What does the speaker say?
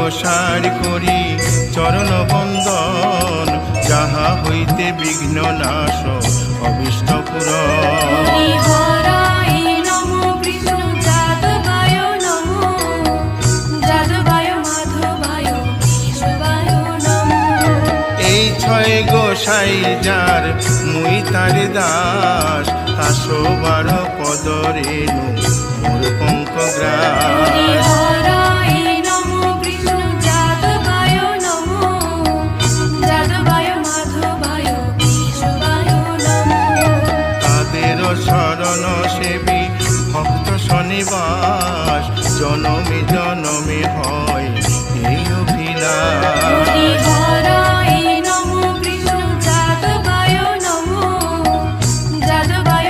প্রসার করি চরণ বন্দন, যাহা হইতে বিঘ্ন নাশ অভীষ্ট পূরণ। এই ছয় গোসাই যার মুই তার দাস, 112 পদরেণু মোর পঙ্কগ্রাস। তাদের শরণ সেবী ভক্ত শনিবাস, জন